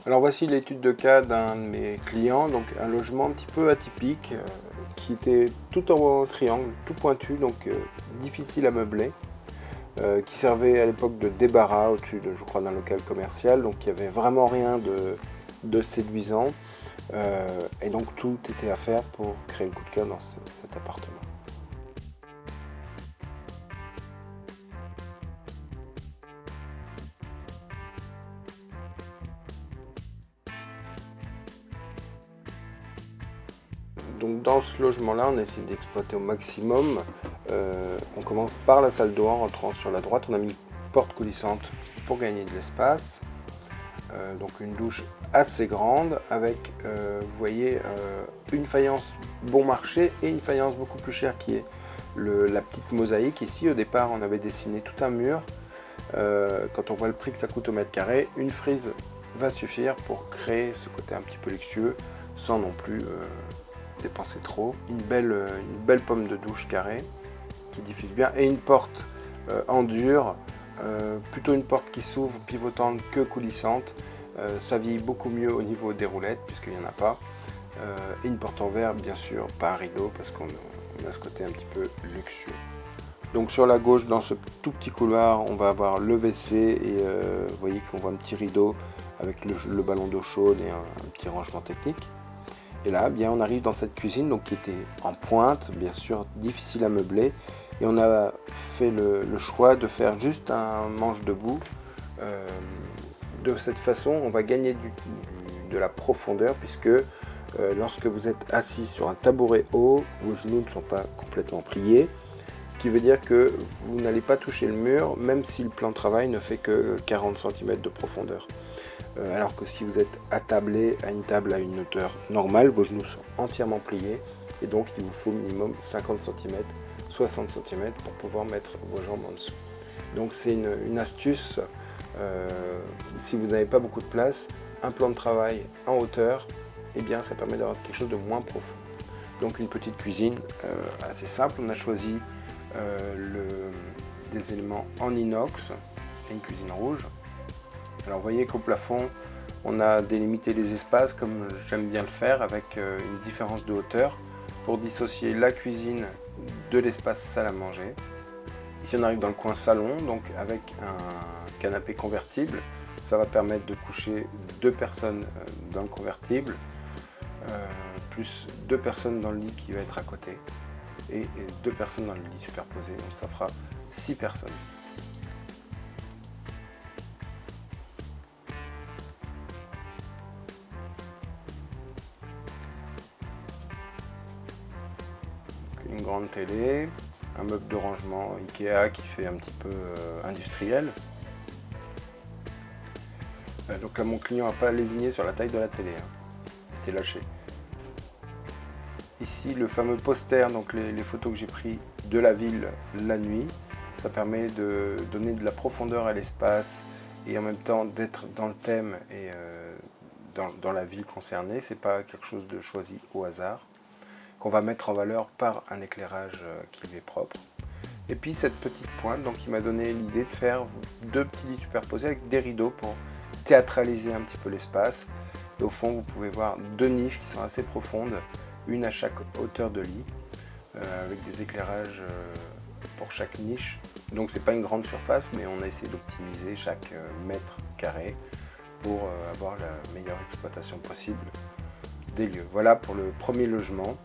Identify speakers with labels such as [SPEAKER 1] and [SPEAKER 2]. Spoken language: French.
[SPEAKER 1] Alors voici l'étude de cas d'un de mes clients, donc un logement un petit peu atypique, qui était tout en triangle, tout pointu, donc difficile à meubler, qui servait à l'époque de débarras au-dessus de, je crois, d'un local commercial, donc il n'y avait vraiment rien de séduisant, et donc tout était à faire pour créer le coup de cœur dans cet appartement. Donc dans ce logement-là, on a essayé d'exploiter au maximum. On commence par la salle d'eau en rentrant sur la droite. On a mis une porte coulissante pour gagner de l'espace. Donc une douche assez grande avec, vous voyez, une faïence bon marché et une faïence beaucoup plus chère qui est la petite mosaïque. Ici, au départ, on avait dessiné tout un mur. Quand on voit le prix que ça coûte au mètre carré, une frise va suffire pour créer ce côté un petit peu luxueux sans non plus dépenser trop. Une belle pomme de douche carrée qui diffuse bien et une porte en dur, plutôt une porte qui s'ouvre pivotante que coulissante. Ça vieillit beaucoup mieux au niveau des roulettes puisqu'il n'y en a pas. Et une porte en verre, bien sûr, pas un rideau parce qu'on a ce côté un petit peu luxueux. Donc sur la gauche, dans ce tout petit couloir, on va avoir le WC et vous voyez qu'on voit un petit rideau avec le ballon d'eau chaude et un petit rangement technique. Et là, bien, on arrive dans cette cuisine donc, qui était en pointe, bien sûr, difficile à meubler. Et on a fait le choix de faire juste un manche debout. De cette façon, on va gagner de la profondeur puisque lorsque vous êtes assis sur un tabouret haut, vos genoux ne sont pas complètement pliés. Ce qui veut dire que vous n'allez pas toucher le mur, même si le plan de travail ne fait que 40 cm de profondeur. Alors que si vous êtes attablé à une table à une hauteur normale, vos genoux sont entièrement pliés et donc il vous faut minimum 50 cm, 60 cm pour pouvoir mettre vos jambes en dessous. Donc c'est une astuce, si vous n'avez pas beaucoup de place, un plan de travail en hauteur, eh bien ça permet d'avoir quelque chose de moins profond. Donc une petite cuisine assez simple, on a choisi des éléments en inox et une cuisine rouge. Alors vous voyez qu'au plafond, on a délimité les espaces comme j'aime bien le faire avec une différence de hauteur pour dissocier la cuisine de l'espace salle à manger. Ici on arrive dans le coin salon, donc avec un canapé convertible, ça va permettre de coucher 2 personnes dans le convertible, plus 2 personnes dans le lit qui va être à côté et 2 personnes dans le lit superposé, donc ça fera 6 personnes. Une grande télé, un meuble de rangement Ikea qui fait un petit peu industriel. Donc là mon client n'a pas lésiné sur la taille de la télé, hein. C'est lâché. Ici le fameux poster, donc les photos que j'ai prises de la ville la nuit, ça permet de donner de la profondeur à l'espace et en même temps d'être dans le thème et dans la ville concernée. C'est pas quelque chose de choisi au hasard, qu'on va mettre en valeur par un éclairage qui lui est propre. Et puis cette petite pointe, donc il m'a donné l'idée de faire 2 petits lits superposés avec des rideaux pour théâtraliser un petit peu l'espace. Et au fond, vous pouvez voir 2 niches qui sont assez profondes, une à chaque hauteur de lit, avec des éclairages pour chaque niche. Donc c'est pas une grande surface, mais on a essayé d'optimiser chaque mètre carré pour avoir la meilleure exploitation possible des lieux. Voilà pour le premier logement.